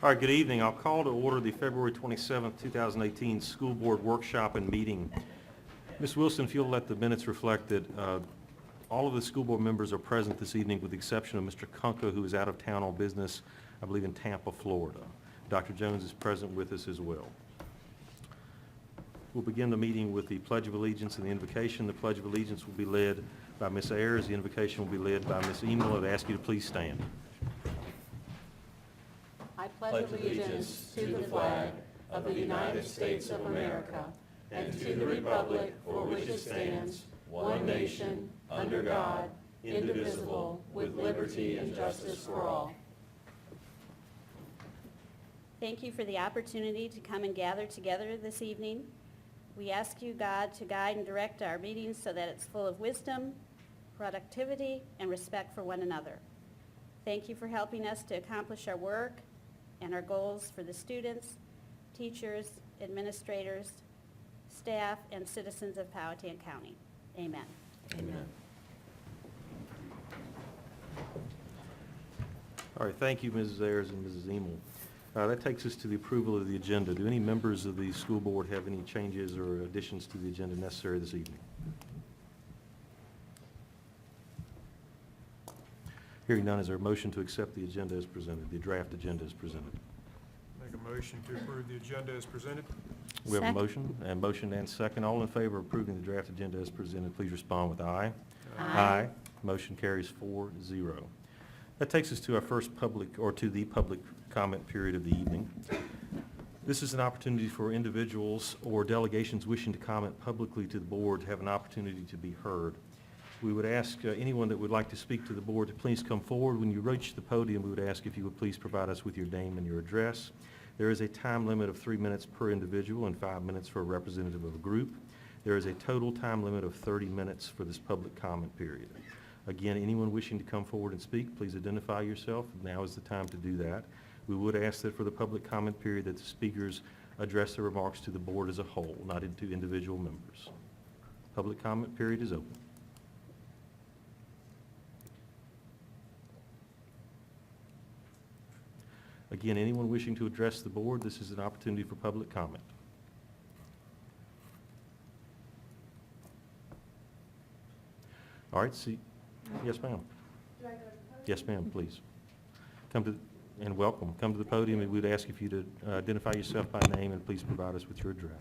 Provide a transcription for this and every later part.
All right, good evening. I'll call to order the February 27th, 2018 School Board Workshop and Meeting. Ms. Wilson, if you'll let the minutes reflect that all of the school board members are present this evening with the exception of Mr. Kunka, who is out of town on business, I believe in Tampa, Florida. Dr. Jones is present with us as well. We'll begin the meeting with the Pledge of Allegiance and the invocation. The Pledge of Allegiance will be led by Ms. Ayers. The invocation will be led by Ms. Emel. I'd ask you to please stand. I pledge allegiance to the flag of the United States of America and to the republic for which it stands, one nation, under God, indivisible, with liberty and justice for all. Thank you for the opportunity to come and gather together this evening. We ask you, God, to guide and direct our meetings so that it's full of wisdom, productivity, and respect for one another. Thank you for helping us to accomplish our work and our goals for the students, teachers, administrators, staff, and citizens of Powhatan County. Amen. Amen. All right, thank you, Mrs. Ayers and Mrs. Emel. That takes us to the approval of the agenda. Do any members of the school board have any changes or additions to the agenda necessary this evening? Hearing none, is there a motion to accept the agenda as presented, the draft agenda as presented? Make a motion to approve the agenda as presented. We have a Second. motion and second. All in favor of approving the draft agenda as presented, please respond with aye. Aye. Motion carries 4-0. That takes us to our first the public comment period of the evening. This is an opportunity for individuals or delegations wishing to comment publicly to the board to have an opportunity to be heard. We would ask anyone that would like to speak to the board to please come forward. When you reach the podium, we would ask if you would please provide us with your name and your address. There is a time limit of 3 minutes per individual and 5 minutes for a representative of a group. There is a total time limit of 30 minutes for this public comment period. Again, anyone wishing to come forward and speak, please identify yourself. Now is the time to do that. We would ask that for the public comment period that the speakers address their remarks to the board as a whole, not to individual members. Public comment period is open. Again, anyone wishing to address the board, this is an opportunity for public comment. All right, yes, ma'am. Yes, ma'am, please. And welcome. Come to the podium, and we'd ask if you to identify yourself by name and please provide us with your address.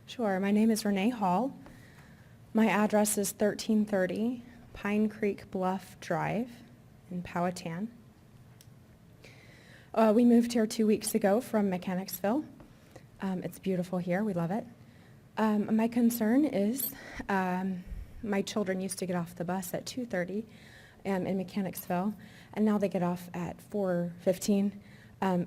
Sure. My name is Renee Hall. My address is 1330 Pine Creek Bluff Drive in Powhatan. We moved here 2 weeks ago from Mechanicsville. It's beautiful here. We love it. My concern is my children used to get off the bus at 2:30 in Mechanicsville, and now they get off at 4:15,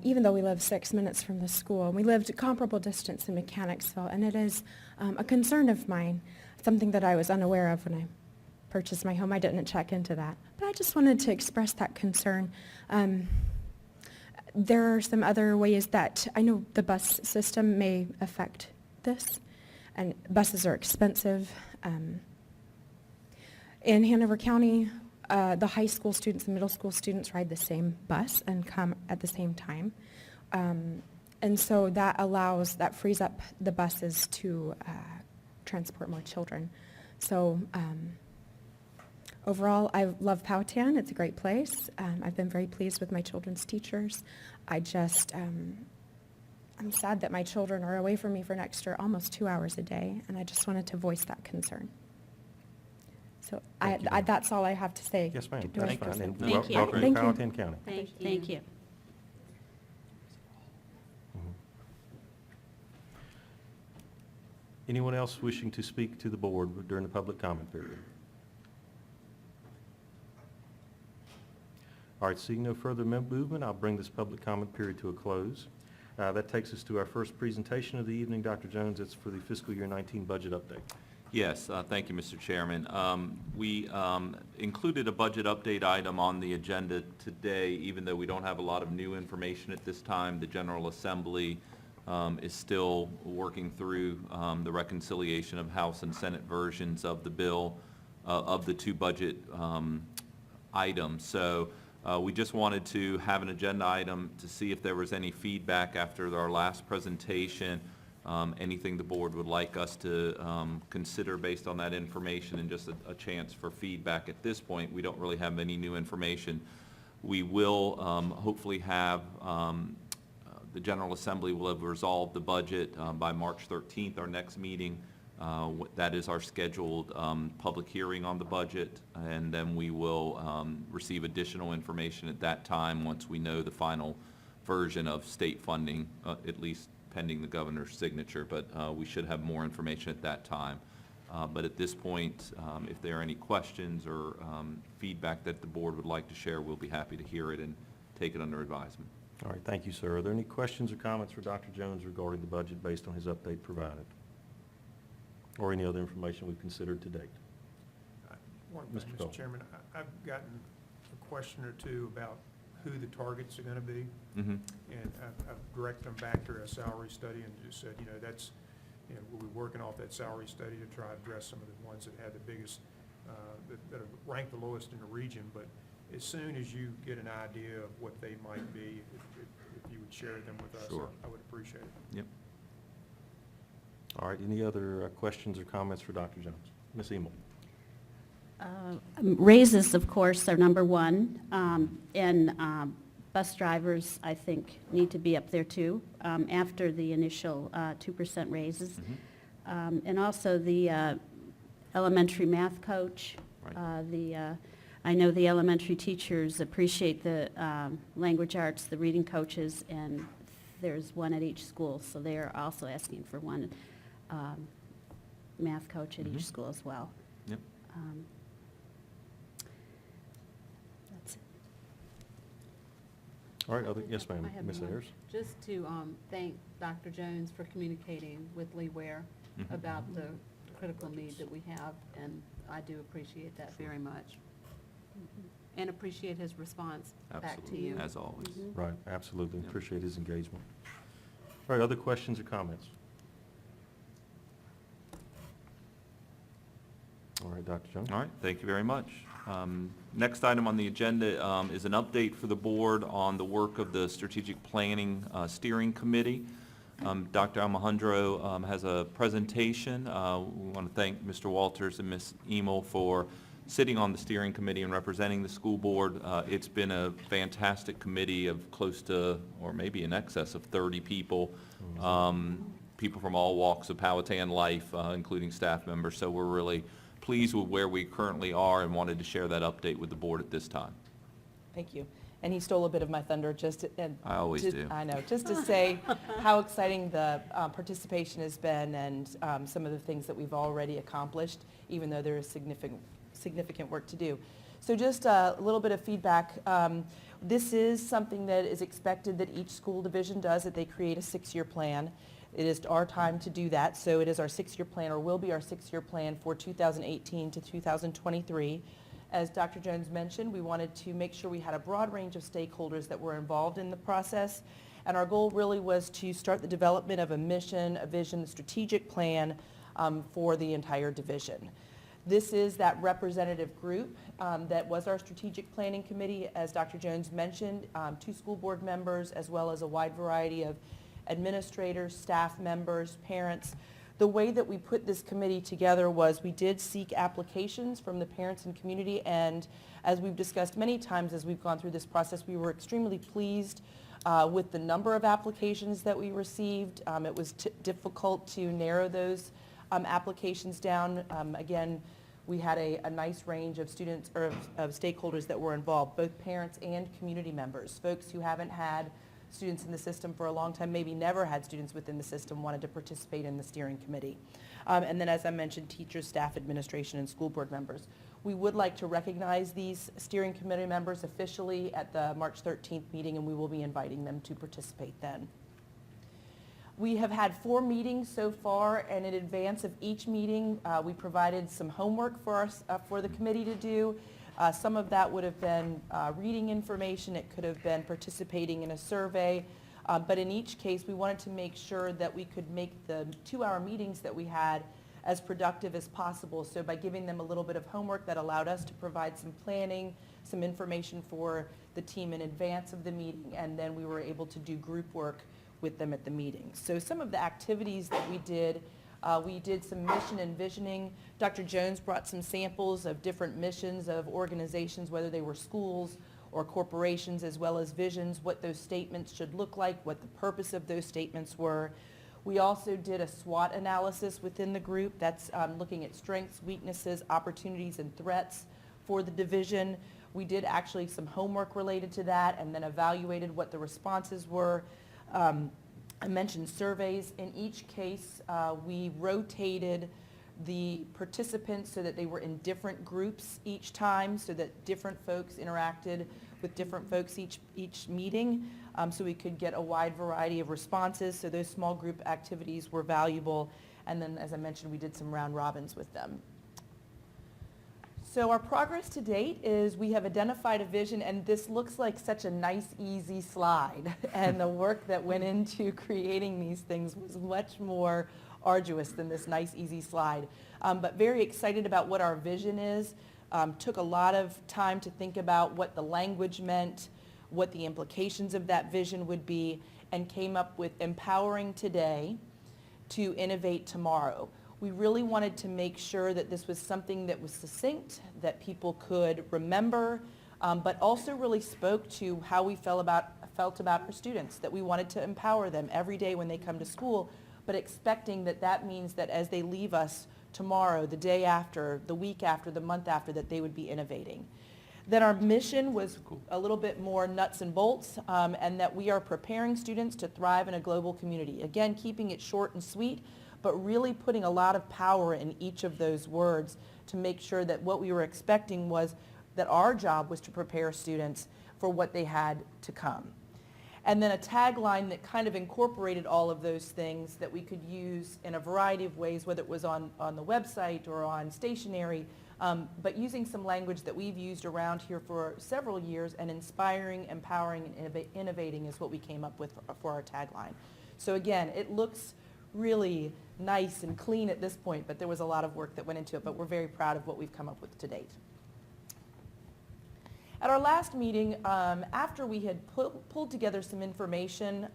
even though we live 6 minutes from the school. We lived a comparable distance in Mechanicsville, and it is a concern of mine, something that I was unaware of when I purchased my home. I didn't check into that, but I just wanted to express that concern. There are some other ways that I know the bus system may affect this, and buses are expensive. In Hanover County, the high school students and middle school students ride the same bus and come at the same time. And so that frees up the buses to transport more children. So overall, I love Powhatan. It's a great place. I've been very pleased with my children's teachers. I'm sad that my children are away from me for an extra almost 2 hours a day, and I just wanted to voice that concern. So that's all I have to say. Yes, ma'am. Do I That's fine. proceed? And Thank you. welcome to Thank you. Powhatan County. Thank you. Anyone else wishing to speak to the board during the public comment period? All right, seeing no further movement, I'll bring this public comment period to a close. That takes us to our first presentation of the evening. Dr. Jones, it's for the fiscal year 19 budget update. Yes, thank you, Mr. Chairman. We included a budget update item on the agenda today, even though we don't have a lot of new information at this time. The General Assembly is still working through the reconciliation of House and Senate versions of the bill, of the two budget items. So We just wanted to have an agenda item to see if there was any feedback after our last presentation, anything the board would like us to consider based on that information, and just a chance for feedback. At this point, we don't really have any new information. We will hopefully have, the General Assembly will have resolved the budget by March 13th, our next meeting. That is our scheduled public hearing on the budget, and then we will receive additional information at that time once we know the final version of state funding, at least pending the governor's signature, but we should have more information at that time. But at this point, if there are any questions or feedback that the board would like to share, we'll be happy to hear it and take it under advisement. All right, thank you, sir. Are there any questions or comments for Dr. Jones regarding the budget based on his update provided? Or any other information we've considered to date? One thing, Mr. Cole. Mr. Chairman, I've gotten a question or two about who the targets are going to be, Mm-hmm. and I've directed them back to a salary study and just said, that's, we'll be working off that salary study to try to address some of the ones that have the biggest, that are ranked the lowest in the region. But as soon as you get an idea of what they might be, if you would share them with us, Sure. I would appreciate it. Yep. All right, any other questions or comments for Dr. Jones? Ms. Emel? Raises, of course, are number one, and bus drivers, I think, need to be up there too, after the initial 2% raises. Mm-hmm. And also the elementary math coach. Right. I know the elementary teachers appreciate the language arts, the reading coaches, and there's one at each school, so they are also asking for one math coach at Mhm. each school as well. Yep. That's it. All right, yes, ma'am. I have Ms. one. Ayers? Just to thank Dr. Jones for communicating with Lee Ware Mhm. about the critical need that we have, and I do appreciate that very much. And appreciate his response back to Absolutely, you. as always. Mhm. Right, absolutely. Yeah. Appreciate his engagement. All right, other questions or comments? All right, Dr. Jones? All right, thank you very much. Next item on the agenda is an update for the board on the work of the Strategic Planning Steering Committee. Dr. Alejandro has a presentation. We want to thank Mr. Walters and Ms. Emel for sitting on the steering committee and representing the school board. It's been a fantastic committee of close to, or maybe in excess of 30 people, people from all walks of Powhatan life, including staff members. So we're really pleased with where we currently are and wanted to share that update with the board at this time. Thank you. And he stole a bit of my thunder just to, I always do. I know, just to say how exciting the participation has been and some of the things that we've already accomplished, even though there is significant work to do. So just a little bit of feedback. This is something that is expected that each school division does, that they create a 6-year plan. It is our time to do that, so it is our 6-year plan, or will be our 6-year plan for 2018 to 2023. As Dr. Jones mentioned, we wanted to make sure we had a broad range of stakeholders that were involved in the process, and our goal really was to start the development of a mission, a vision, a strategic plan for the entire division. This is that representative group that was our strategic planning committee, as Dr. Jones mentioned, 2 school board members, as well as a wide variety of administrators, staff members, parents. The way that we put this committee together was we did seek applications from the parents and community, and as we've discussed many times as we've gone through this process, we were extremely pleased with the number of applications that we received. It was difficult to narrow those applications down. Again, we had a nice range of students or of stakeholders that were involved, both parents and community members, folks who haven't had students in the system for a long time, maybe never had students within the system, wanted to participate in the steering committee. And then, as I mentioned, teachers, staff, administration, and school board members. We would like to recognize these steering committee members officially at the March 13th meeting, and we will be inviting them to participate then. We have had 4 meetings so far, and in advance of each meeting, we provided some homework for the committee to do. Some of that would have been reading information. It could have been participating in a survey. But in each case, we wanted to make sure that we could make the 2-hour meetings that we had as productive as possible. So by giving them a little bit of homework, that allowed us to provide some planning, some information for the team in advance of the meeting, and then we were able to do group work with them at the meeting. So some of the activities that we did some mission and visioning. Dr. Jones brought some samples of different missions of organizations, whether they were schools or corporations, as well as visions, what those statements should look like, what the purpose of those statements were. We also did a SWOT analysis within the group. That's looking at strengths, weaknesses, opportunities, and threats for the division. We did actually some homework related to that and then evaluated what the responses were. I mentioned surveys. In each case, we rotated the participants so that they were in different groups each time, so that different folks interacted with different folks each meeting, so we could get a wide variety of responses. So those small group activities were valuable. And then, as I mentioned, we did some round robins with them. So our progress to date is we have identified a vision, and this looks like such a nice, easy slide. And the work that went into creating these things was much more arduous than this nice, easy slide. But very excited about what our vision is. Took a lot of time to think about what the language meant, what the implications of that vision would be, and came up with empowering today to innovate tomorrow. We really wanted to make sure that this was something that was succinct, that people could remember, but also really spoke to how we felt about our students, that we wanted to empower them every day when they come to school, but expecting that that means that as they leave us tomorrow, the day after, the week after, the month after, that they would be innovating. Then our mission was a little bit more nuts and bolts, and that we are preparing students to thrive in a global community. Again, keeping it short and sweet, but really putting a lot of power in each of those words to make sure that what we were expecting was that our job was to prepare students for what they had to come. And then a tagline that kind of incorporated all of those things that we could use in a variety of ways, whether it was on the website or on stationery, but using some language that we've used around here for several years, and inspiring, empowering, and innovating is what we came up with for our tagline. So again, it looks really nice and clean at this point, but there was a lot of work that went into it, but we're very proud of what we've come up with to date. At our last meeting, after we had pulled together some information,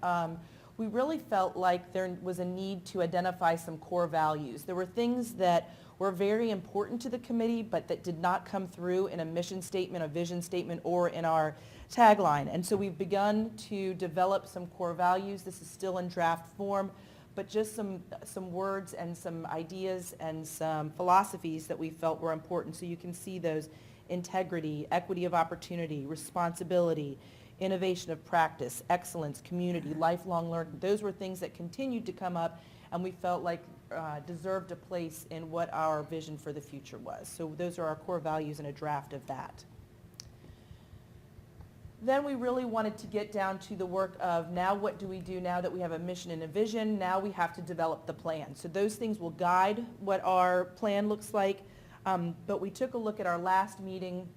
we really felt like there was a need to identify some core values. There were things that were very important to the committee, but that did not come through in a mission statement, a vision statement, or in our tagline. And so we've begun to develop some core values. This is still in draft form, but just some words and some ideas and some philosophies that we felt were important. So you can see those: integrity, equity of opportunity, responsibility, innovation of practice, excellence, community, lifelong learning. Those were things that continued to come up, and we felt like deserved a place in what our vision for the future was. So those are our core values and a draft of that. Then we really wanted to get down to the work of, now what do we do now that we have a mission and a vision? Now we have to develop the plan. So those things will guide what our plan looks like. But we took a look at our last meeting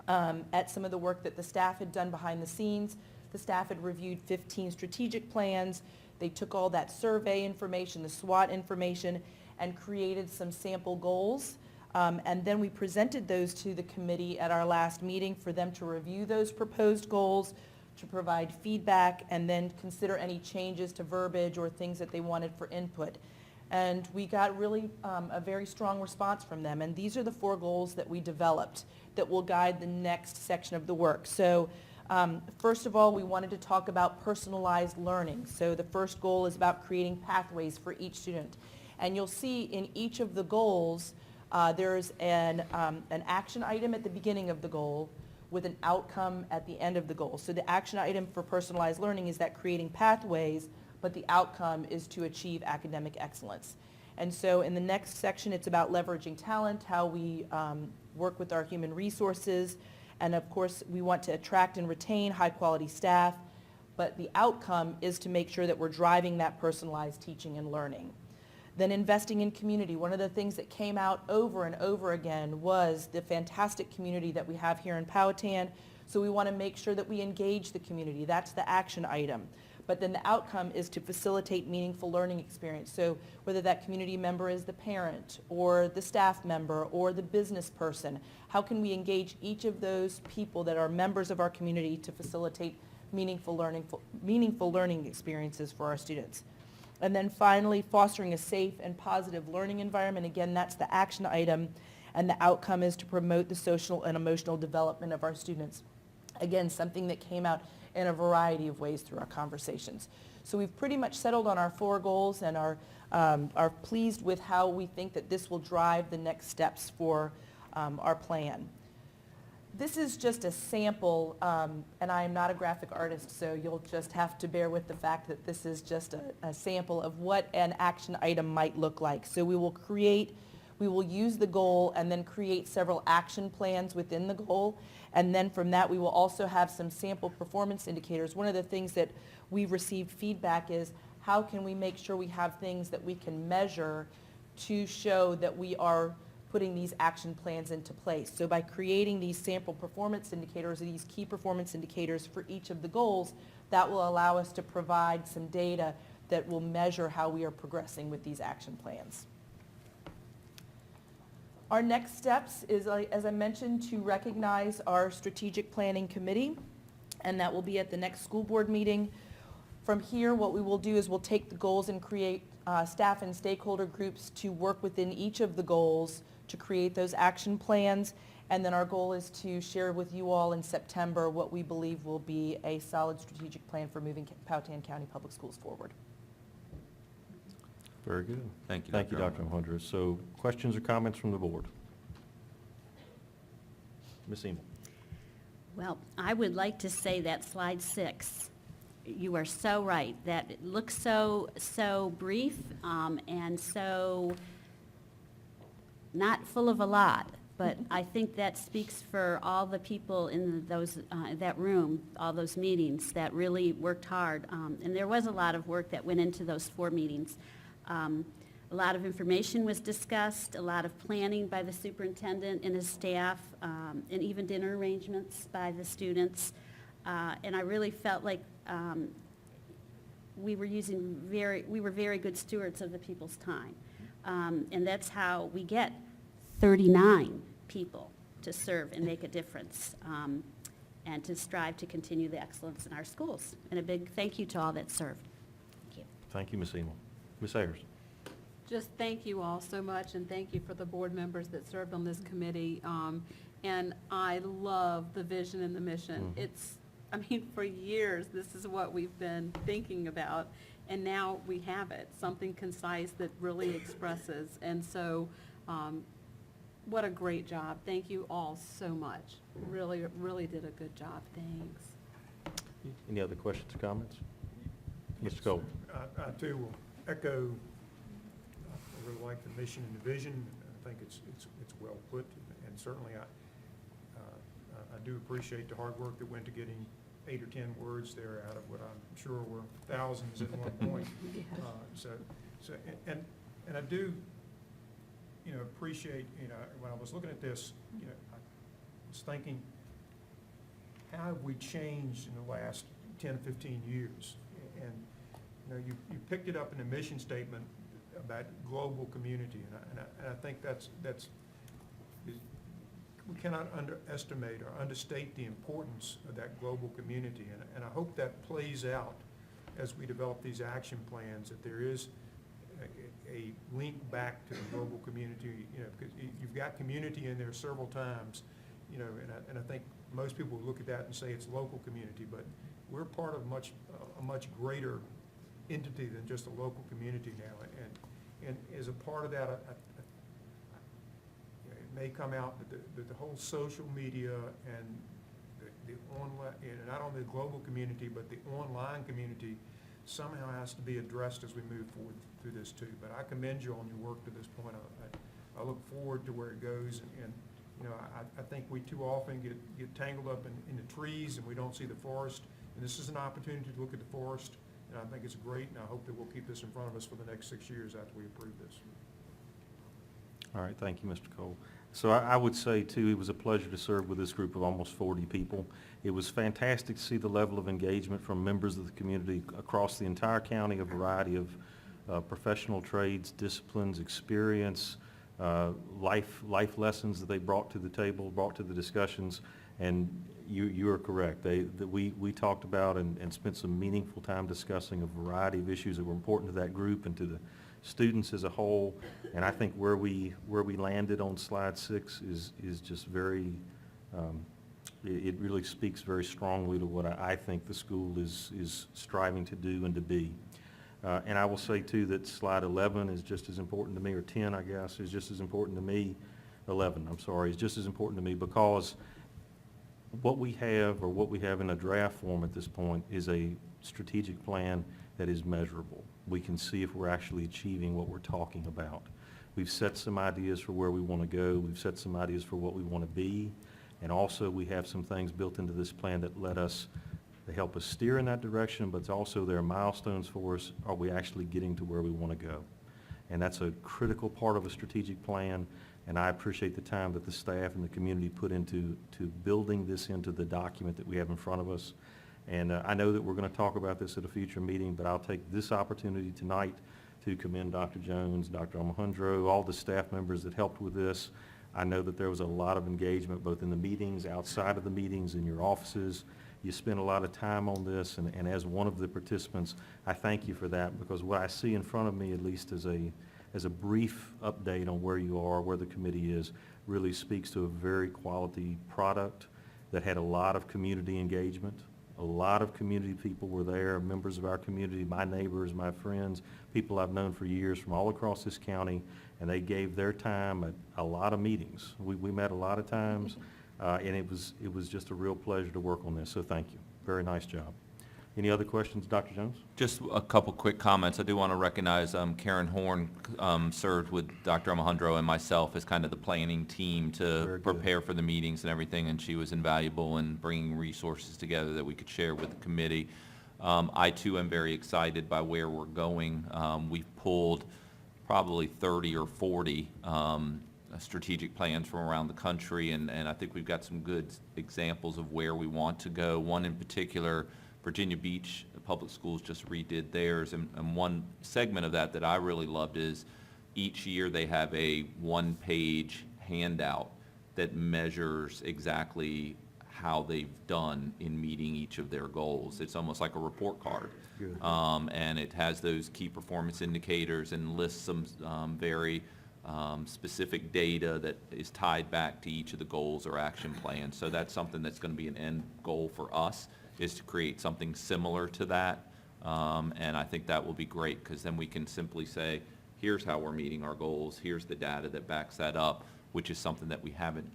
at some of the work that the staff had done behind the scenes. The staff had reviewed 15 strategic plans. They took all that survey information, the SWOT information, and created some sample goals. And then we presented those to the committee at our last meeting for them to review those proposed goals, to provide feedback, and then consider any changes to verbiage or things that they wanted for input. And we got really a very strong response from them. And these are the 4 goals that we developed that will guide the next section of the work. So first of all, we wanted to talk about personalized learning. So the first goal is about creating pathways for each student. And you'll see in each of the goals, there's an action item at the beginning of the goal with an outcome at the end of the goal. So the action item for personalized learning is that creating pathways, but the outcome is to achieve academic excellence. And so in the next section, it's about leveraging talent, how we work with our human resources. And of course, we want to attract and retain high-quality staff, but the outcome is to make sure that we're driving that personalized teaching and learning. Then investing in community. One of the things that came out over and over again was the fantastic community that we have here in Powhatan. So we want to make sure that we engage the community. That's the action item. but then the outcome is to facilitate meaningful learning experience. So whether that community member is the parent or the staff member or the business person, how can we engage each of those people that are members of our community to facilitate meaningful learning experiences for our students? And then finally, fostering a safe and positive learning environment. Again, that's the action item, and the outcome is to promote the social and emotional development of our students. Again, something that came out in a variety of ways through our conversations. So we've pretty much settled on our 4 goals and are pleased with how we think that this will drive the next steps for our plan. This is just a sample, and I am not a graphic artist, so you'll just have to bear with the fact that this is just a sample of what an action item might look like. So we will use the goal and then create several action plans within the goal. And then from that, we will also have some sample performance indicators. One of the things that we've received feedback is, how can we make sure we have things that we can measure to show that we are putting these action plans into place. So by creating these sample performance indicators, or these key performance indicators for each of the goals, that will allow us to provide some data that will measure how we are progressing with these action plans. Our next steps is, as I mentioned, to recognize our strategic planning committee, and that will be at the next school board meeting. From here, what we will do is we'll take the goals and create staff and stakeholder groups to work within each of the goals to create those action plans. And then our goal is to share with you all in September what we believe will be a solid strategic plan for moving Powhatan County Public Schools forward. Very good. Thank you, Thank you, Dr. Dr. Alejandra. So questions or comments from the board? Ms. Emel? Well, I would like to say that slide 6, you are so right, that it looks so brief and so not full of a lot, but I think that speaks for all the people in that room, all those meetings that really worked hard. And there was a lot of work that went into those 4 meetings. A lot of information was discussed, a lot of planning by the superintendent and his staff, and even dinner arrangements by the students. And I really felt like we were very good stewards of the people's time. And that's how we get 39 people to serve and make a difference, and to strive to continue the excellence in our schools. And a big thank you to all that served. Thank you. Thank you, Ms. Emel. Ms. Ayers? Just thank you all so much, and thank you for the board members that served on this committee. And I love the vision and the mission. Mhm. For years, this is what we've been thinking about, and now we have it, something concise that really expresses. And so, what a great job. Thank you all so much. Really, really did a good job. Thanks. Any other questions or comments? Mr. Cole? I too will echo, I really like the mission and the vision. I think it's well put, and certainly I do appreciate the hard work that went to getting 8 or 10 words there out of what I'm sure were thousands at one point. And I do, appreciate, when I was looking at this, I was thinking, how have we changed in the last 10, 15 years? And, you picked it up in the mission statement about global community, and I think that's we cannot underestimate or understate the importance of that global community, and I hope that plays out as we develop these action plans, that there is a link back to the global community, because you've got community in there several times, and I think most people look at that and say it's local community, but we're part of a much greater entity than just a local community now, and as a part of that, it may come out that the whole social media and the online, and not only the global community, but the online community somehow has to be addressed as we move forward through this too. But I commend you on your work to this point. I look forward to where it goes, and I think we too often get tangled up in the trees and we don't see the forest. And this is an opportunity to look at the forest, and I think it's great, and I hope that we'll keep this in front of us for the next 6 years after we approve this. All right, thank you, Mr. Cole. So I would say, too, it was a pleasure to serve with this group of almost 40 people. It was fantastic to see the level of engagement from members of the community across the entire county, a variety of professional trades, disciplines, experience, life lessons that they brought to the table, brought to the discussions. And you are correct. We talked about and spent some meaningful time discussing a variety of issues that were important to that group and to the students as a whole. And I think where we landed on slide 6 is just very, it really speaks very strongly to what I think the school is striving to do and to be. And I will say, too, that slide 11 is just as important to me, or 10, I guess, is just as important to me. 11, I'm sorry, is just as important to me because what we have, or what we have in a draft form at this point, is a strategic plan that is measurable. We can see if we're actually achieving what we're talking about. We've set some ideas for where we want to go. We've set some ideas for what we want to be. And also, we have some things built into this plan that they help us steer in that direction, but also there are milestones for us. Are we actually getting to where we want to go? And that's a critical part of a strategic plan, and I appreciate the time that the staff and the community put into building this into the document that we have in front of us. And I know that we're going to talk about this at a future meeting, but I'll take this opportunity tonight to commend Dr. Jones, Dr. Alejandro, all the staff members that helped with this. I know that there was a lot of engagement both in the meetings, outside of the meetings, in your offices. You spent a lot of time on this, and as one of the participants, I thank you for that, because what I see in front of me, at least as a brief update on where you are, where the committee is, really speaks to a very quality product that had a lot of community engagement. A lot of community people were there, members of our community, my neighbors, my friends, people I've known for years from all across this county, and they gave their time at a lot of meetings. We met a lot of times, and it was just a real pleasure to work on this, so thank you. Very nice job. Any other questions, Dr. Jones? Just a couple quick comments. I do want to recognize Karen Horn served with Dr. Alejandro and myself as kind of the planning team to prepare for the meetings and everything, and she was invaluable in bringing resources together that we could share with the committee. I, too, am very excited by where we're going. We've pulled probably 30 or 40 strategic plans from around the country, and I think we've got some good examples of where we want to go. One in particular, Virginia Beach Public Schools just redid theirs, and one segment of that I really loved is each year they have a one-page handout that measures exactly how they've done in meeting each of their goals. It's almost like a report card. Good. And it has those key performance indicators and lists some very specific data that is tied back to each of the goals or action plans. So that's something that's going to be an end goal for us, is to create something similar to that. And I think that will be great, because then we can simply say, here's how we're meeting our goals, here's the data that backs that up, which is something that we haven't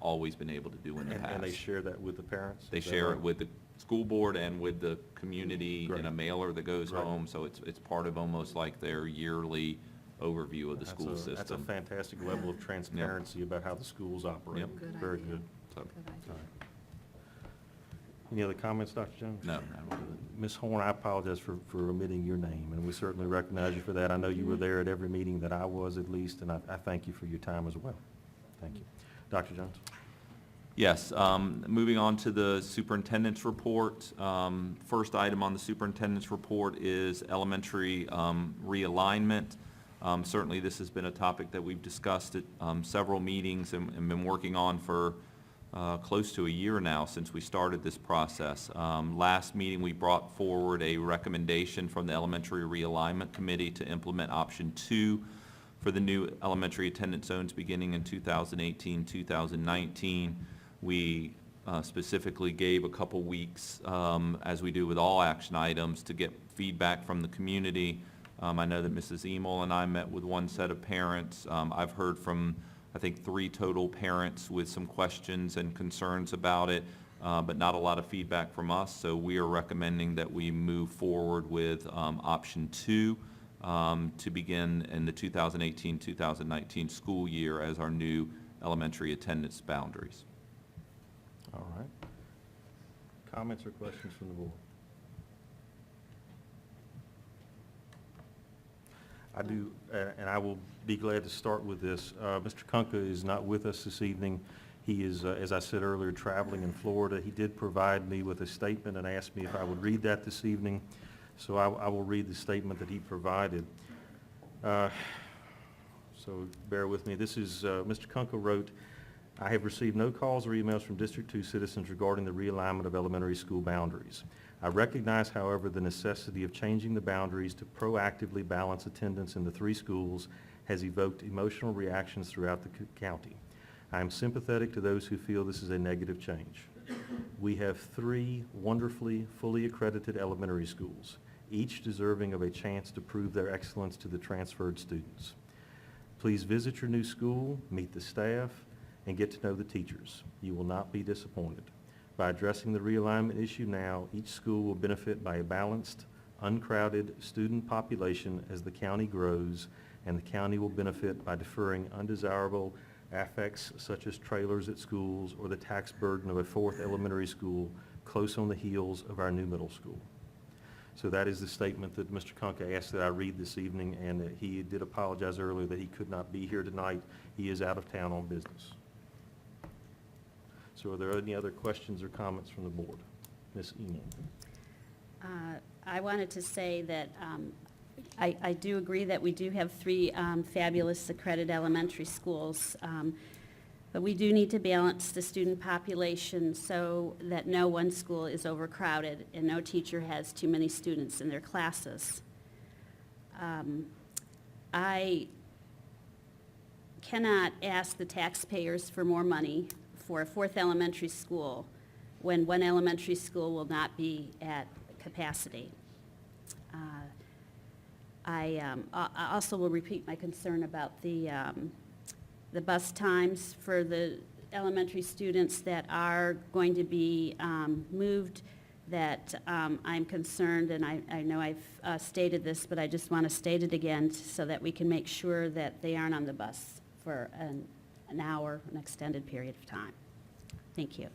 always been able to do in the past. And they share that with the parents? They Is that share it right? with the school board and with the community Great. in a mailer that goes Great. home, so it's part of almost like their yearly overview of the school That's a system. fantastic level of transparency about how the schools operate. Yep. Good Very idea. good. So, All right. Any other comments, Dr. Jones? no, Ms. Horn, I apologize for omitting your name, and we certainly recognize you for that. I know you were there at every meeting that I was, at least, and I thank you for your time as well. Thank you. Dr. Jones? Yes, moving on to the superintendent's report. First item on the superintendent's report is elementary realignment. Certainly this has been a topic that we've discussed at several meetings and been working on for close to a year now since we started this process. Last meeting we brought forward a recommendation from the Elementary Realignment Committee to implement option 2 for the new elementary attendance zones beginning in 2018-2019. We specifically gave a couple weeks, as we do with all action items, to get feedback from the community. I know that Mrs. Emel and I met with one set of parents. I've heard from, I think, 3 total parents with some questions and concerns about it, but not a lot of feedback from us. So we are recommending that we move forward with option 2 to begin in the 2018-2019 school year as our new elementary attendance boundaries. All right. Comments or questions from the board? I do, and I will be glad to start with this. Mr. Kunka is not with us this evening. He is, as I said earlier, traveling in Florida. He did provide me with a statement and asked me if I would read that this evening. So I will read the statement that he provided. So bear with me. This is, Mr. Kunka wrote, "I have received no calls or emails from District 2 citizens regarding the realignment of elementary school boundaries. I recognize, however, the necessity of changing the boundaries to proactively balance attendance in the 3 schools has evoked emotional reactions throughout the county. I am sympathetic to those who feel this is a negative change. We have 3 wonderfully, fully accredited elementary schools, each deserving of a chance to prove their excellence to the transferred students. Please visit your new school, meet the staff, and get to know the teachers. You will not be disappointed. By addressing the realignment issue now, each school will benefit by a balanced, uncrowded student population as the county grows, and the county will benefit by deferring undesirable affects such as trailers at schools or the tax burden of a 4th elementary school close on the heels of our new middle school." So that is the statement that Mr. Kunka asked that I read this evening, and he did apologize earlier that he could not be here tonight. He is out of town on business. So are there any other questions or comments from the board? Ms. Eaton? I wanted to say that I do agree that we do have 3 fabulous accredited elementary schools, but we do need to balance the student population so that no one school is overcrowded and no teacher has too many students in their classes. I cannot ask the taxpayers for more money for a 4th elementary school when 1 elementary school will not be at capacity. I also will repeat my concern about the bus times for the elementary students that are going to be moved, that I'm concerned, and I know I've stated this, but I just want to state it again so that we can make sure that they aren't on the bus for an hour, an extended period of time. Thank you.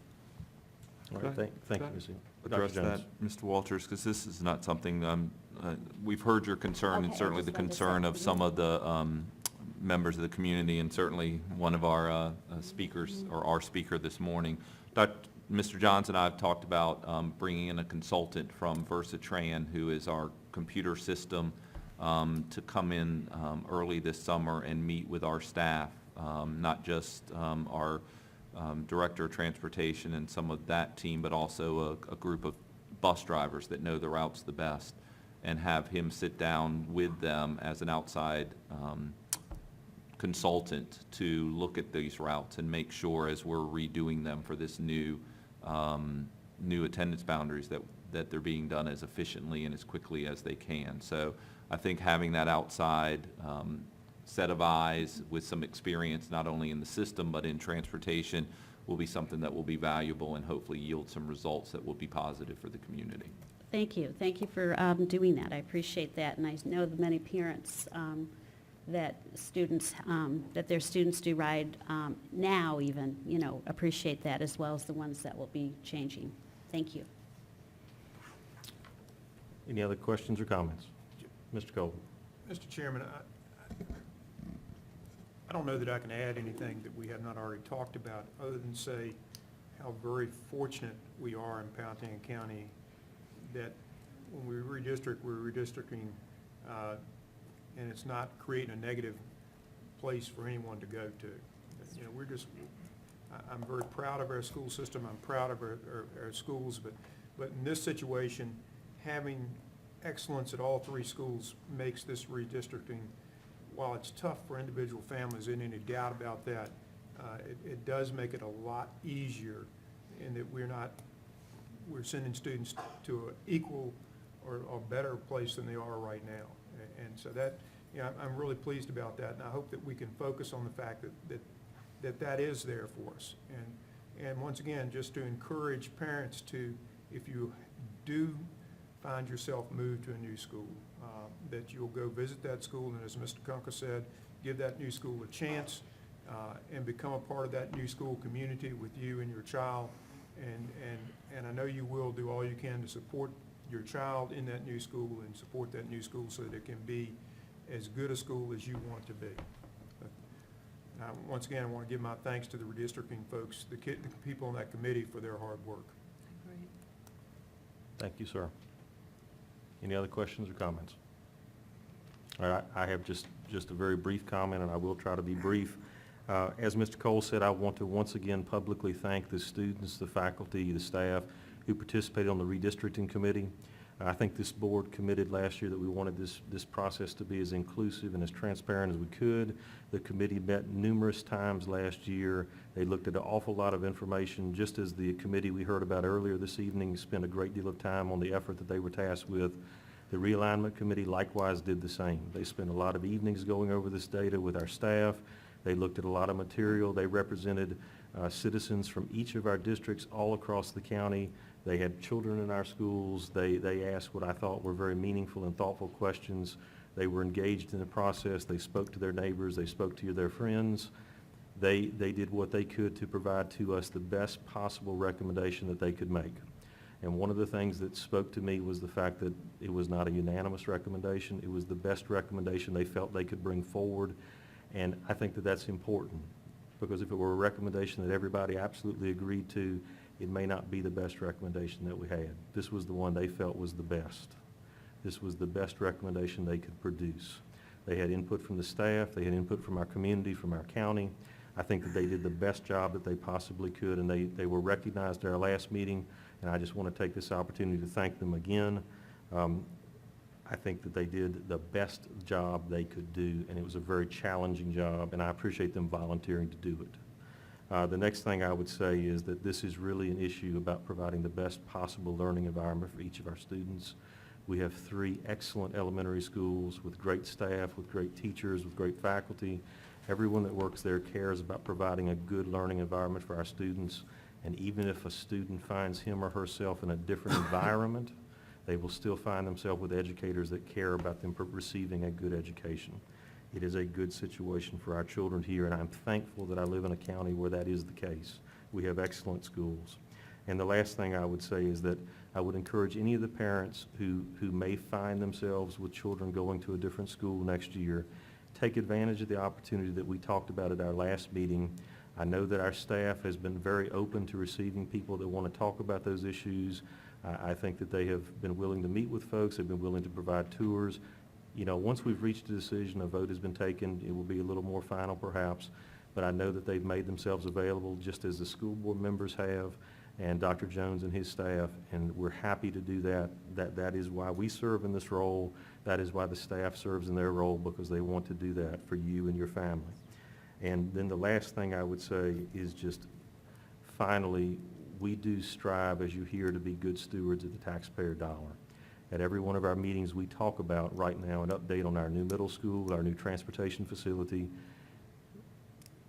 All right, thank you, Ms. Eaton. Dr. Address Jones. that, Mr. Walters, because this is not something, we've heard your concern, and Okay, I certainly the just wanted to concern say- of some of the members of the community, and certainly one of our speakers, or our speaker this morning. Mr. Johns and I have talked about bringing in a consultant from Versatran, who is our computer system, to come in early this summer and meet with our staff, not just our Director of Transportation and some of that team, but also a group of bus drivers that know the routes the best, and have him sit down with them as an outside consultant to look at these routes and make sure, as we're redoing them for this new attendance boundaries, that they're being done as efficiently and as quickly as they can. So I think having that outside set of eyes with some experience, not only in the system but in transportation, will be something that will be valuable and hopefully yield some results that will be positive for the community. Thank you. Thank you for doing that. I appreciate that, and I know that many parents that their students do ride now even, appreciate that, as well as the ones that will be changing. Thank you. Any other questions or comments? Mr. Golden? Mr. Chairman, I don't know that I can add anything that we have not already talked about, other than say how very fortunate we are in Powhatan County that when we redistrict, we're redistricting, and it's not creating a negative place for anyone to go to. I'm very proud of our school system. I'm proud of our schools, but in this situation, having excellence at all 3 schools makes this redistricting, while it's tough for individual families, isn't any doubt about that, it does make it a lot easier in that we're sending students to an equal or better place than they are right now. And so that, I'm really pleased about that, and I hope that we can focus on the fact that is there for us. And once again, just to encourage parents to, if you do find yourself moved to a new school, that you'll go visit that school, and as Mr. Kunka said, give that new school a chance and become a part of that new school community with you and your child. And I know you will do all you can to support your child in that new school and support that new school so that it can be as good a school as you want to be. Once again, I want to give my thanks to the redistricting folks, the people on that committee for their hard work. Thank you, sir. Any other questions or comments? All right, I have just a very brief comment, and I will try to be brief. As Mr. Cole said, I want to once again publicly thank the students, the faculty, the staff who participated on the redistricting committee. I think this board committed last year that we wanted this process to be as inclusive and as transparent as we could. The committee met numerous times last year. They looked at an awful lot of information, just as the committee we heard about earlier this evening spent a great deal of time on the effort that they were tasked with. The realignment committee likewise did the same. They spent a lot of evenings going over this data with our staff. They looked at a lot of material. They represented citizens from each of our districts all across the county. They had children in our schools. They asked what I thought were very meaningful and thoughtful questions. They were engaged in the process. They spoke to their neighbors. They spoke to their friends. They did what they could to provide to us the best possible recommendation that they could make. And one of the things that spoke to me was the fact that it was not a unanimous recommendation. It was the best recommendation they felt they could bring forward. And I think that that's important, because if it were a recommendation that everybody absolutely agreed to, it may not be the best recommendation that we had. This was the one they felt was the best. This was the best recommendation they could produce. They had input from the staff. They had input from our community, from our county. I think that they did the best job that they possibly could, and they were recognized at our last meeting, and I just want to take this opportunity to thank them again. I think that they did the best job they could do, and it was a very challenging job, and I appreciate them volunteering to do it. The next thing I would say is that this is really an issue about providing the best possible learning environment for each of our students. We have 3 excellent elementary schools with great staff, with great teachers, with great faculty. Everyone that works there cares about providing a good learning environment for our students, and even if a student finds him or herself in a different environment, they will still find themselves with educators that care about them receiving a good education. It is a good situation for our children here, and I'm thankful that I live in a county where that is the case. We have excellent schools. And the last thing I would say is that I would encourage any of the parents who may find themselves with children going to a different school next year, take advantage of the opportunity that we talked about at our last meeting. I know that our staff has been very open to receiving people that want to talk about those issues. I think that they have been willing to meet with folks. They've been willing to provide tours. You know, once we've reached a decision, a vote has been taken, it will be a little more final perhaps, but I know that they've made themselves available just as the school board members have and Dr. Jones and his staff, and we're happy to do that. That is why we serve in this role. That is why the staff serves in their role, because they want to do that for you and your family. And then the last thing I would say is just finally, we do strive, as you hear, to be good stewards of the taxpayer dollar. At every one of our meetings, we talk about right now an update on our new middle school, our new transportation facility.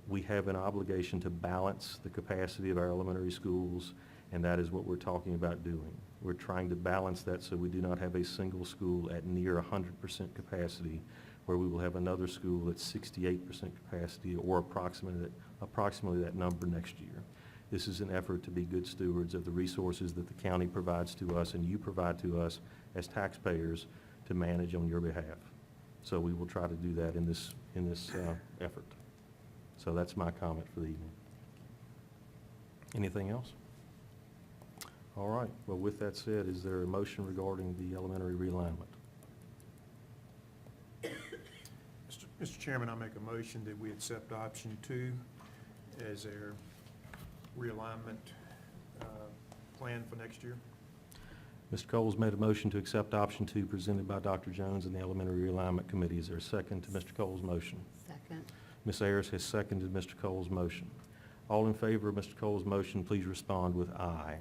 We have an obligation to balance the capacity of our elementary schools, and that is what we're talking about doing. We're trying to balance that so we do not have a single school at near 100% capacity, where we will have another school at 68% capacity or approximately that number next year. This is an effort to be good stewards of the resources that the county provides to us and you provide to us as taxpayers to manage on your behalf. So we will try to do that in this effort. So that's my comment for the evening. Anything else? All right. Well, with that said, is there a motion regarding the elementary realignment? Mr. Chairman, I make a motion that we accept option 2 as our realignment plan for next year. Mr. Cole's made a motion to accept option 2 presented by Dr. Jones and the Elementary Realignment Committee. Is there a second to Mr. Cole's motion? Second. Ms. Ayers has seconded Mr. Cole's motion. All in favor of Mr. Cole's motion, please respond with aye.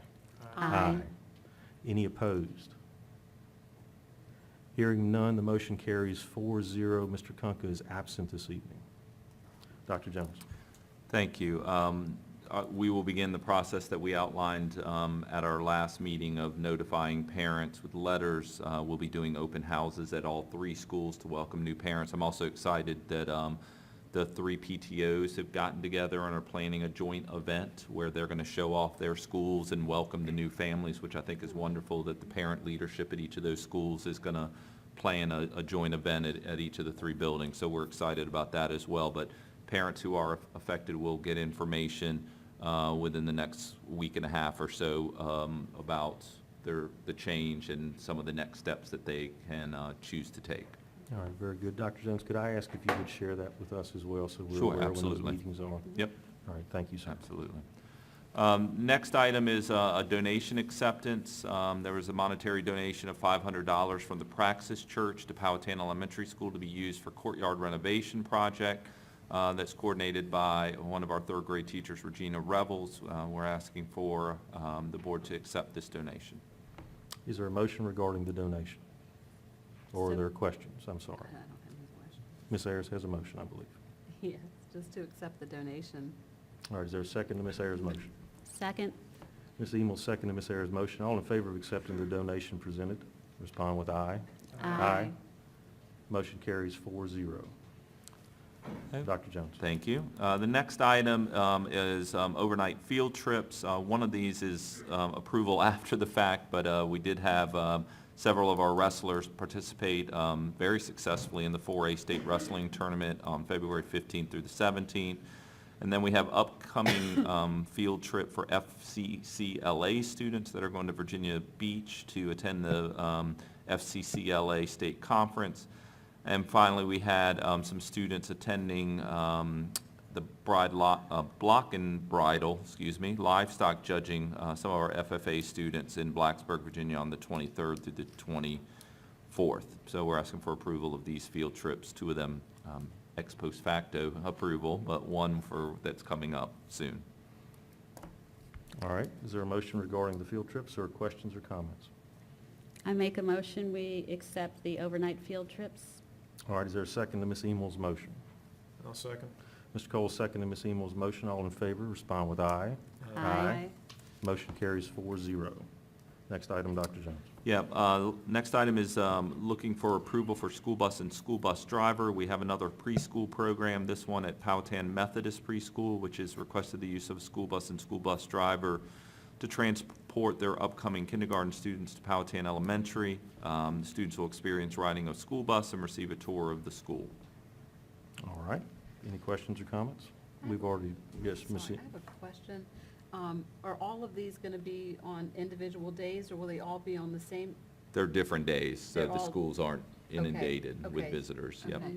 Aye. Any opposed? Hearing none, the motion carries 4-0. Mr. Kunka is absent this evening. Dr. Jones. Thank you. We will begin the process that we outlined at our last meeting of notifying parents with letters. We'll be doing open houses at all 3 schools to welcome new parents. I'm also excited that the 3 PTOs have gotten together and are planning a joint event where they're going to show off their schools and welcome the new families, which I think is wonderful, that the parent leadership at each of those schools is going to plan a joint event at each of the 3 buildings. So we're excited about that as well. But parents who are affected will get information within the next week and a half or so about the change and some of the next steps that they can choose to take. All right, very good. Dr. Jones, could I ask if you would share that with us as well, so we're Sure, aware when those absolutely. meetings are? Yep. All right, thank you, sir. Absolutely. Next item is a donation acceptance. There was a monetary donation of $500 from the Praxis Church to Powhatan Elementary School to be used for courtyard renovation project that's coordinated by one of our third grade teachers, Regina Revels. We're asking for the board to accept this donation. Is there a motion regarding the donation? Or are So- there questions? I'm sorry. I don't have any question. Ms. Ayers has a motion, I believe. Yes, just to accept the donation. All right, is there a second to Ms. Ayers' motion? Second? Ms. Emos, second to Ms. Ayers' motion. All in favor of accepting the donation presented, respond with aye. Aye. Motion carries 4-0. Dr. Jones. Thank you. The next item is overnight field trips. One of these is approval after the fact, but we did have several of our wrestlers participate very successfully in the 4A state wrestling tournament on February 15th through the 17th. And then we have upcoming field trip for FCCLA students that are going to Virginia Beach to attend the FCCLA State Conference. And finally, we had some students attending the block and bridle, livestock judging, some of our FFA students in Blacksburg, Virginia on the 23rd through the 24th. So we're asking for approval of these field trips, two of them ex post facto approval, but one that's coming up soon. All right, is there a motion regarding the field trips, or questions or comments? I make a motion, we accept the overnight field trips. All right, is there a second to Ms. Emos' motion? I'll second. Mr. Cole, second to Ms. Emos' motion. All in favor, respond with aye. Aye. Motion carries 4-0. Next item, Dr. Jones. Yeah, next item is looking for approval for school bus and school bus driver. We have another preschool program, this one at Powhatan Methodist Preschool, which has requested the use of a school bus and school bus driver to transport their upcoming kindergarten students to Powhatan Elementary. The students will experience riding a school bus and receive a tour of the school. All right, any questions or comments? We've already, yes, Ms. Sorry, I have a question. Are all of these going to be on individual days, or will they all be on the same? They're different days, so They're the all- schools aren't inundated with okay, visitors. Yep. Okay.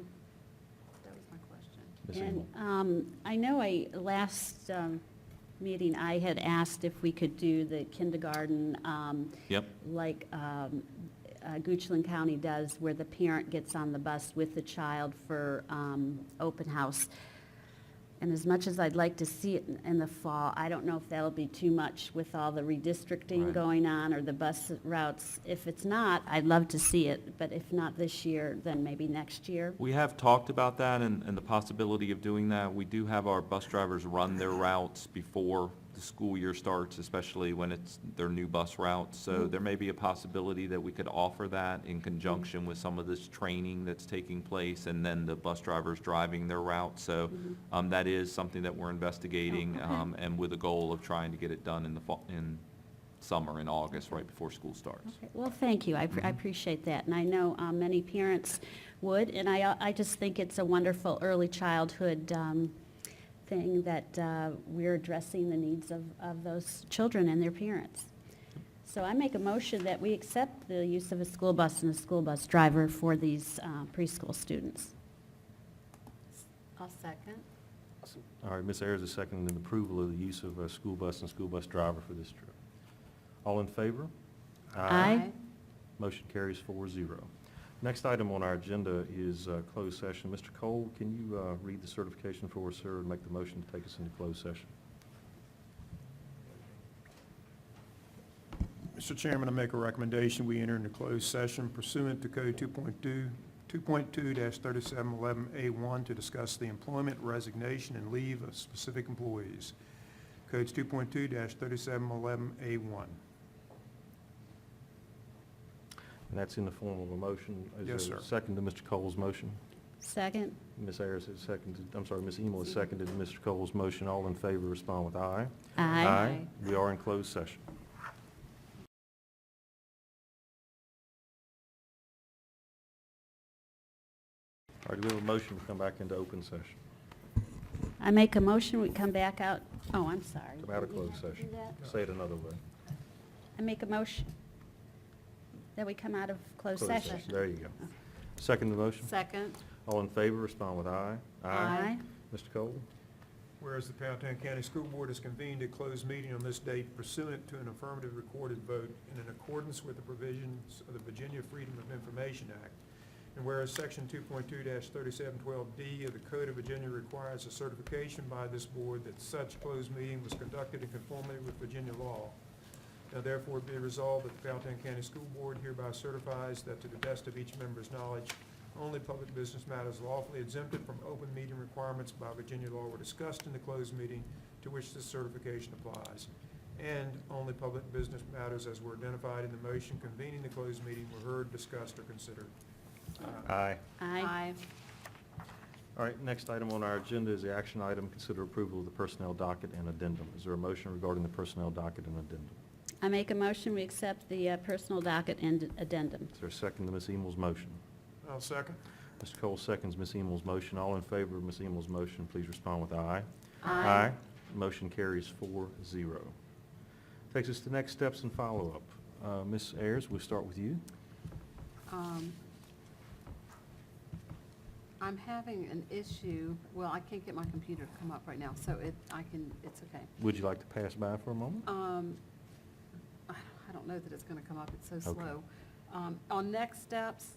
That was my question. Ms. And Emos. I know last meeting, I had asked if we could do the kindergarten Yep. like Goochland County does, where the parent gets on the bus with the child for open house. And as much as I'd like to see it in the fall, I don't know if that'll be too much with all the redistricting Right. going on or the bus routes. If it's not, I'd love to see it, but if not this year, then maybe next year. We have talked about that and the possibility of doing that. We do have our bus drivers run their routes before the school year starts, especially when it's their new bus routes. So there may be a possibility that we could offer that in conjunction with some of this training that's taking place and then the bus drivers driving their route. So that is something that we're investigating and with a goal of trying to get it done in the fall, in summer, in August, right before school starts. Okay. Well, thank you. I appreciate that. And I know many parents would, and I just think it's a wonderful early childhood thing that we're addressing the needs of those children and their parents. So I make a motion that we accept the use of a school bus and a school bus driver for these preschool students. I'll second. All right, Ms. Ayers is seconding the approval of the use of a school bus and school bus driver for this trip. All in favor? Aye. Motion carries 4-0. Next item on our agenda is closed session. Mr. Cole, can you read the certification for us, sir, and make the motion to take us into closed session? Mr. Chairman, I make a recommendation, we enter into closed session pursuant to Code 2.2-3711A1 to discuss the employment, resignation, and leave of specific employees. Codes 2.2-3711A1. And that's in the form of a motion. Yes, Is there a sir. second to Mr. Cole's motion? Second? Ms. Ayers has seconded, Ms. Emo has seconded Mr. Cole's motion. All in favor, respond with aye. Aye. We are in closed session. All right, do we have a motion to come back into open session? I make a motion, we come back out, oh, I'm sorry. Come out of Do we closed have to do session. that? Say it another way. I make a motion that we come out of closed session. There you go. Second the motion? Second. All in favor, respond with aye. Aye. Mr. Cole? Whereas the Powhatan County School Board has convened a closed meeting on this date pursuant to an affirmative recorded vote and in accordance with the provisions of the Virginia Freedom of Information Act. And whereas Section 2.2-3712D of the Code of Virginia requires a certification by this board that such closed meeting was conducted in conformity with Virginia law. Now therefore be resolved that the Powhatan County School Board hereby certifies that to the best of each member's knowledge, only public business matters lawfully exempted from open meeting requirements by Virginia law were discussed in the closed meeting to which this certification applies. And only public business matters as were identified in the motion convening the closed meeting were heard, discussed, or considered. Aye. Aye. All right, next item on our agenda is the action item, consider approval of the personnel docket and addendum. Is there a motion regarding the personnel docket and addendum? I make a motion, we accept the personal docket and addendum. Is there a second to Ms. Emil's motion? I'll second. Mr. Cole seconds Ms. Emil's motion. All in favor of Ms. Emil's motion, please respond with aye. Aye. Motion carries 4-0. Takes us to next steps and follow-up. Ms. Ayers, we'll start with you. I'm having an issue, well, I can't get my computer to come up right now, so it's okay. Would you like to pass by for a moment? I don't know that it's gonna come up, it's so Okay. slow. On next steps,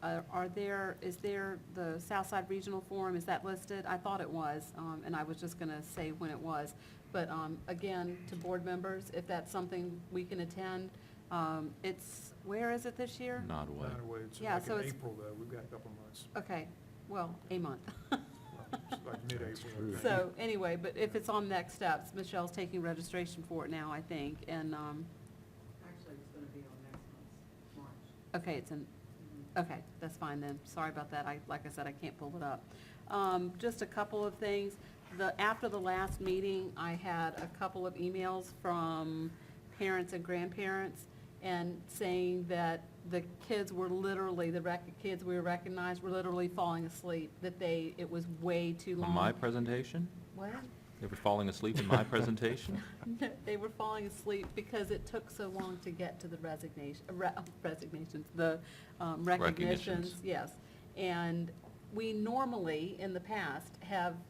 is there the Southside Regional Forum, is that listed? I thought it was, and I was just gonna say when it was. But, again, to board members, if that's something we can attend, where is it this year? Nodaway. Away. It's Yeah, like so in it's- April though, we've got a couple months. Okay, well, a month. Well, it's like mid-April. I think. So, anyway, but if it's on next steps, Michelle's taking registration for it now, I think, and, Actually, it's gonna be on next month's March. okay, okay, that's fine then. Sorry about that. Like I said, I can't pull it up. Just a couple of things. After the last meeting, I had a couple of emails from parents and grandparents and saying that the kids were literally, kids we recognized were literally falling asleep, that it was way too long. On my presentation? What? They were falling asleep in my presentation? No, they were falling asleep because it took so long to get to the recognitions, Recognitions. yes. And we normally, in the past,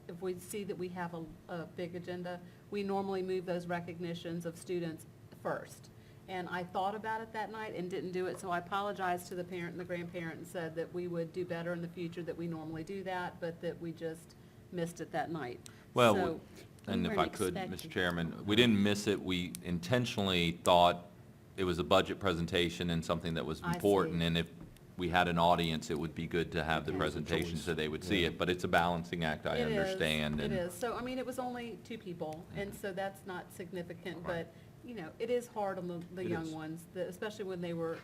if we see that we have a big agenda, we normally move those recognitions of students first. And I thought about it that night and didn't do it, so I apologized to the parent and the grandparent and said that we would do better in the future, that we normally do that, but that we just missed it that night. Well, So- and We if I weren't could, expecting. Mr. Chairman, we didn't miss it. We intentionally thought it was a budget presentation and something that was I important. see. And if we had an audience, it would be good to have the Okay. presentation so they would see Yeah. it. But it's a balancing act, I It is, understand. It and- is. So, I mean, it was only 2 people, and so that's not significant, but, it is hard on the It young is. ones, especially when they were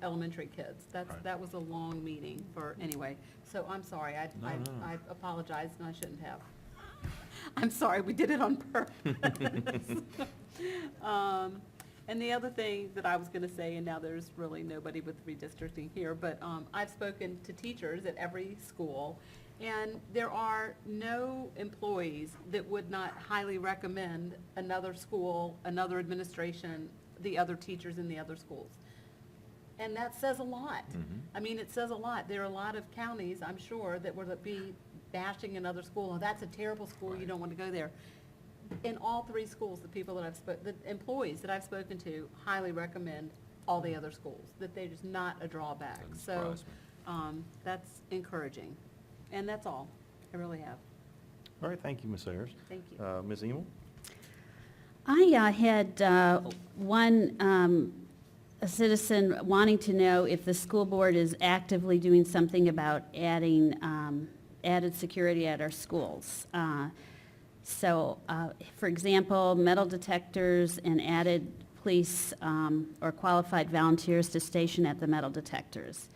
elementary kids. Right. That was a long meeting anyway. So I'm sorry, I apologize, and I shouldn't have. I'm sorry, we did it on purpose. And the other thing that I was gonna say, and now there's really nobody with redistricting here, but I've spoken to teachers at every school, and there are no employees that would not highly recommend another school, another administration, the other teachers in the other schools. And that says a lot. Mhm. I mean, it says a lot. There are a lot of counties, I'm sure, that would be bashing another school. Oh, that's a terrible school, you don't want to go there. In all 3 schools, the employees that I've spoken to highly recommend all the other schools, that they're just not a drawback. Doesn't So, surprise me. that's encouraging. And that's all. I really have. All right, thank you, Ms. Ayers. Thank you. Ms. Emil? I had a citizen wanting to know if the school board is actively doing something about adding added security at our schools. So, for example, metal detectors and added police or qualified volunteers to station at the metal detectors.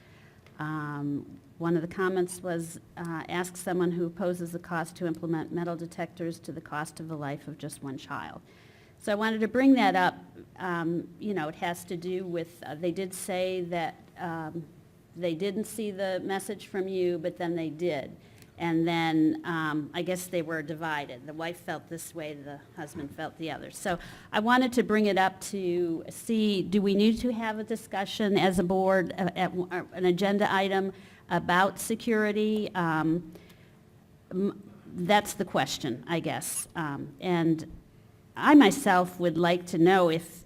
One of the comments was, ask someone who opposes the cost to implement metal detectors to the cost of the life of just one child. So I wanted to bring that up. It has to do with, they did say that they didn't see the message from you, but then they did. And then, I guess they were divided. The wife felt this way, the husband felt the other. So I wanted to bring it up to see, do we need to have a discussion as a board, an agenda item about security? That's the question, I guess. And I myself would like to know if,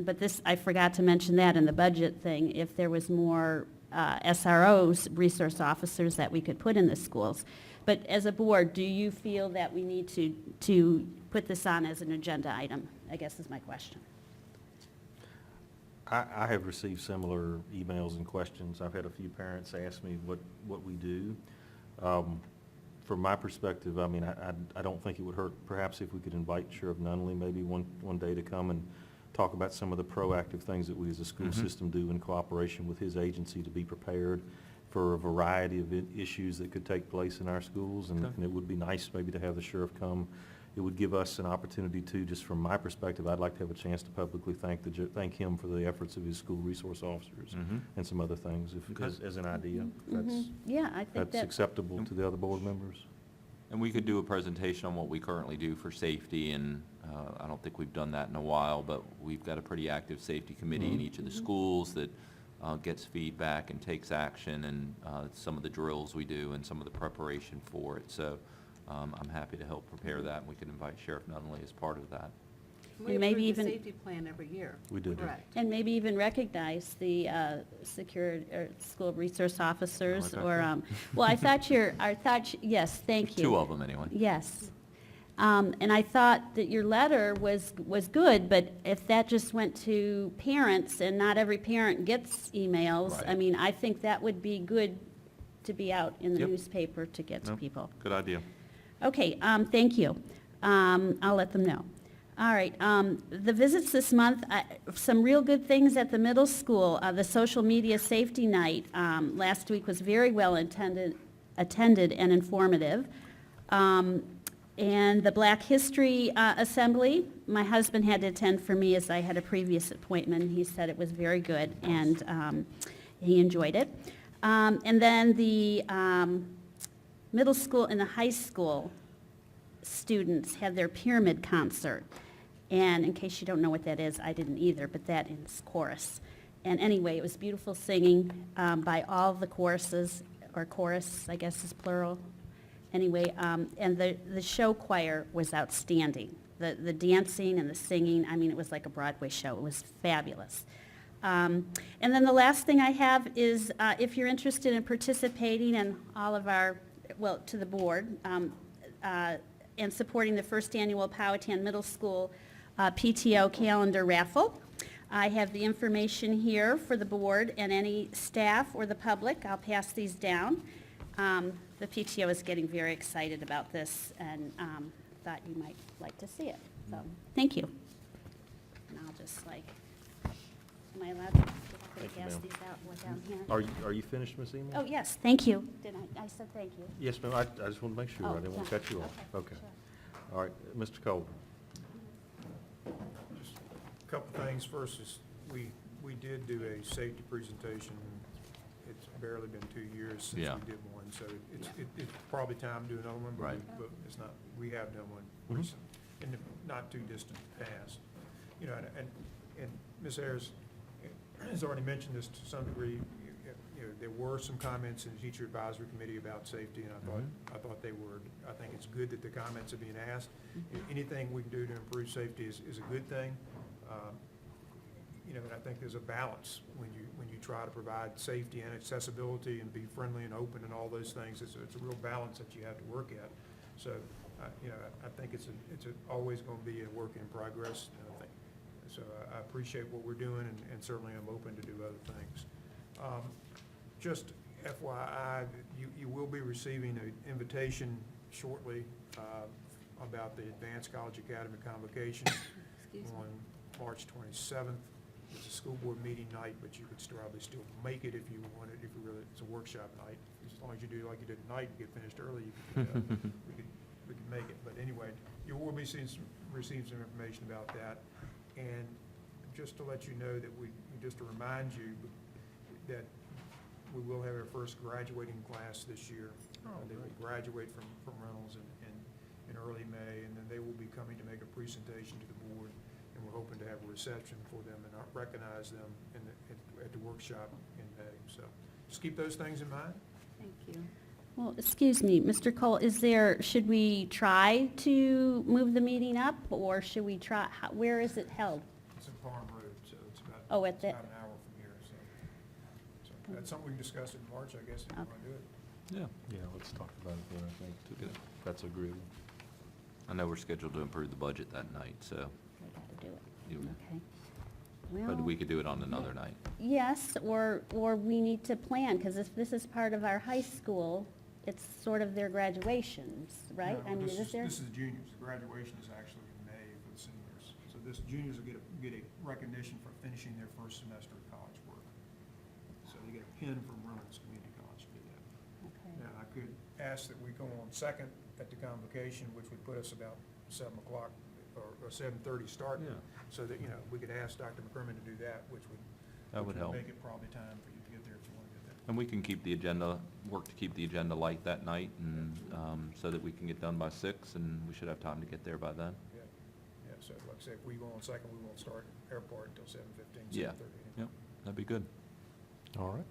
but this, I forgot to mention that in the budget thing, if there was more SROs, resource officers, that we could put in the schools. But as a board, do you feel that we need to put this on as an agenda item, I guess is my question. I have received similar emails and questions. I've had a few parents ask me what we do. From my perspective, I mean, I don't think it would hurt perhaps if we could invite Sheriff Nunley maybe one day to come and talk about some of the proactive things that we as a school system do in cooperation with his agency to be prepared for a variety of issues that could take place in our schools. And it would be nice maybe to have the sheriff come. It would give us an opportunity to, just from my perspective, I'd like to have a chance to publicly thank him for the efforts of his school resource officers and some other things, as an idea. Yeah, I think That's that, acceptable to the other board members. And we could do a presentation on what we currently do for safety, and I don't think we've done that in a while, but we've got a pretty active safety committee in each of the schools that gets feedback and takes action, and some of the drills we do and some of the preparation for it. So I'm happy to help prepare that, and we can invite Sheriff Nunley as part of that. We And maybe approve the even- safety plan every year. We do. Correct. and maybe even recognize the school resource officers, I like or, that. well, yes, thank you. Two of them, anyway. Yes. And I thought that your letter was good, but if that just went to parents, and not every parent gets emails, I Right. mean, I think that would be good to be out in the Yep. newspaper to get to Yep. people. Good idea. Okay, thank you. I'll let them know. All right, the visits this month, some real good things at the middle school. The social media safety night last week was very well attended and informative. And the Black History Assembly, my husband had to attend for me as I had a previous appointment. He said it was very good, and he enjoyed it. And then the middle school and the high school students had their pyramid concert. And in case you don't know what that is, I didn't either, but that is chorus. And anyway, it was beautiful singing by all the choruses, or chorus, I guess is plural. Anyway, and the show choir was outstanding. The dancing and the singing, I mean, it was like a Broadway show. It was fabulous. And then the last thing I have is, if you're interested in participating in all of our, well, to the board, and supporting the first annual Powhatan Middle School PTO calendar raffle, I have the information here for the board and any staff or the public. I'll pass these down. The PTO is getting very excited about this, and thought you might like to see it. So, thank you. And I'll just am I allowed to Thank you, pass ma'am. these out down here? Are you finished, Ms. Emo? Oh, yes, thank you. Did I said thank you. Yes, ma'am. I just want to make sure. Oh, I didn't want to yeah. cut you off. Okay. Sure. All right, Mr. Cole. Just a couple things. First is, we did do a safety presentation. It's barely been 2 years since Yeah. we did one, so it's probably time to do another one. but Right. But it's not, we have done one Mhm. recent, in the not too distant past. You know, and Ms. Ayers has already mentioned this to some degree. You know, there were some comments in the teacher advisory committee about safety, and I thought they were, I think it's good that the comments are being asked. Anything we can do to improve safety is a good thing. You know, and I think there's a balance when you try to provide safety and accessibility and be friendly and open and all those things. It's a real balance that you have to work at. So, you know, I think it's always going to be a work in progress. I think. So I appreciate what we're doing, and certainly I'm open to do other things. Just FYI, you will be receiving an invitation shortly about the Advanced College Academy Convocation on March 27th. It's a school board meeting night, but you could probably still make it if you wanted, if you really, it's a workshop night. As long as you do like you did tonight and get finished early, you could, we could make it. But anyway, you will be receiving some information about that. And just to let you know that just to remind you that we will have our first graduating class this year. They will graduate from Reynolds in early May, and then they will be coming to make a presentation to the board, and we're hoping to have a reception for them and recognize them at the workshop in May. So just keep those things in mind. Thank you. Well, excuse me, Mr. Cole, should we try to move the meeting up, or should we try, where is it held? It's in Farm Road, so it's about, Oh, at it's the, about an hour from here, so that's something we can discuss in March, I guess, if you want to do it. Yeah, Yeah, let's talk about it then, I think. Good. If that's agreeable. I know we're scheduled to approve the budget that night, so, we got to do it. you- Okay. but Well, we could do it on another night. yes, or we need to plan, because if this is part of our high school, it's sort of their graduations, right? No, I mean, this is their? This is juniors. The graduation is actually in May for the seniors. So this, juniors will get a recognition for finishing their first semester of college work. So you get a pin from Reynolds Community College to do that. Okay. Now, I could ask that we go on second at the convocation, which would put us about 7 o'clock or 7:30 start. Yeah. So that, we could ask Dr. McCormick to do that, which would. That would help. Make it probably time for you to get there if you want to get there. And we can keep the agenda, work to keep the agenda light that night, and, so that we can get done by 6, and we should have time to get there by then. Yeah, yeah, so like I say, if we go on second, we won't start airport until 7:15, Yeah. 7:30. Yep, that'd be good. All right.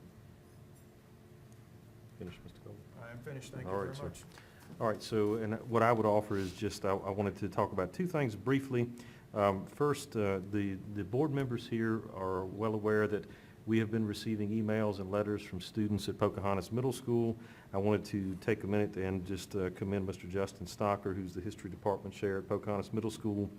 Finish, Mr. Cole. I am finished, thank you All very right, sir. much. All right, so, and what I would offer is just, I wanted to talk about two things briefly. First, the board members here are well aware that we have been receiving emails and letters from students at Pocahontas Middle School. I wanted to take a minute and just commend Mr. Justin Stocker, who's the history department chair at Pocahontas Middle School,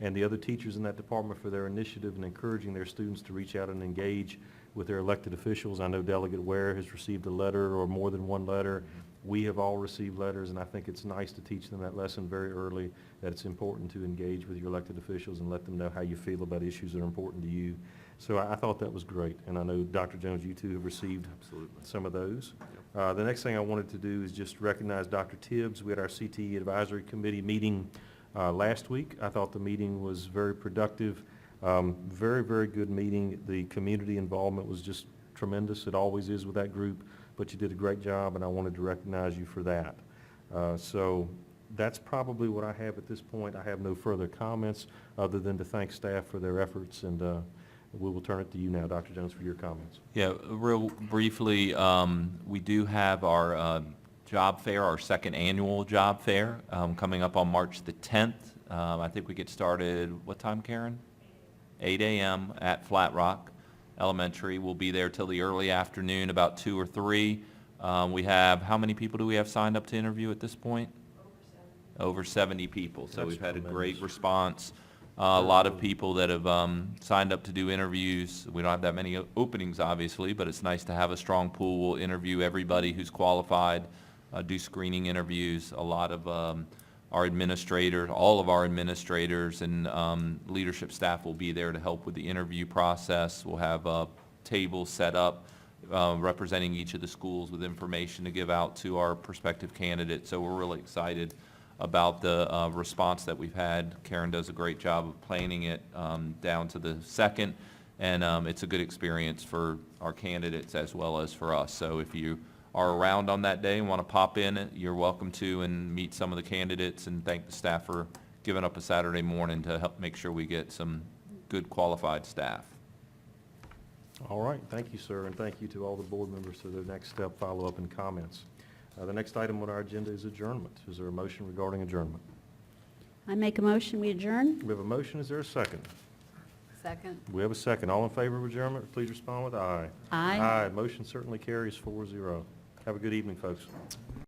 and the other teachers in that department for their initiative in encouraging their students to reach out and engage with their elected officials. I know Delegate Ware has received a letter or more than one letter. We have all received letters, and I think it's nice to teach them that lesson very early, that it's important to engage with your elected officials and let them know how you feel about issues that are important to you. So I thought that was great, and I know, Dr. Jones, you too have received Absolutely. some of those. The next thing I wanted to do is just recognize Dr. Tibbs. We had our CTE Advisory Committee meeting last week. I thought the meeting was very productive, very, very good meeting. The community involvement was just tremendous. It always is with that group, but you did a great job, and I wanted to recognize you for that. So that's probably what I have at this point. I have no further comments other than to thank staff for their efforts, and we will turn it to you now, Dr. Jones, for your comments. Yeah, real briefly, we do have our job fair, our second annual job fair, coming up on March the 10th. I think we get started, what time, Karen? 8 a.m. at Flat Rock Elementary. We'll be there till the early afternoon, about 2 or 3. We have, how many people do we have signed up to interview at this point? Over 70 people. So That's we've had a great tremendous. response. A lot of people that have signed up to do interviews. We don't have that many openings, obviously, but it's nice to have a strong pool. We'll interview everybody who's qualified, do screening interviews. A lot of our administrators, all of our administrators and leadership staff will be there to help with the interview process. We'll have tables set up representing each of the schools with information to give out to our prospective candidates. So we're really excited about the response that we've had. Karen does a great job of planning it down to the second, and it's a good experience for our candidates as well as for us. So if you are around on that day and want to pop in, you're welcome to and meet some of the candidates, and thank the staff for giving up a Saturday morning to help make sure we get some good qualified staff. All right, thank you, sir, and thank you to all the board members for their next step, follow-up, and comments. The next item on our agenda is adjournment. Is there a motion regarding adjournment? I make a motion, we adjourn? We have a motion, is there a second? Second. We have a second. All in favor of adjournment, please respond with aye. Aye. Aye, motion certainly carries 4-0. Have a good evening, folks.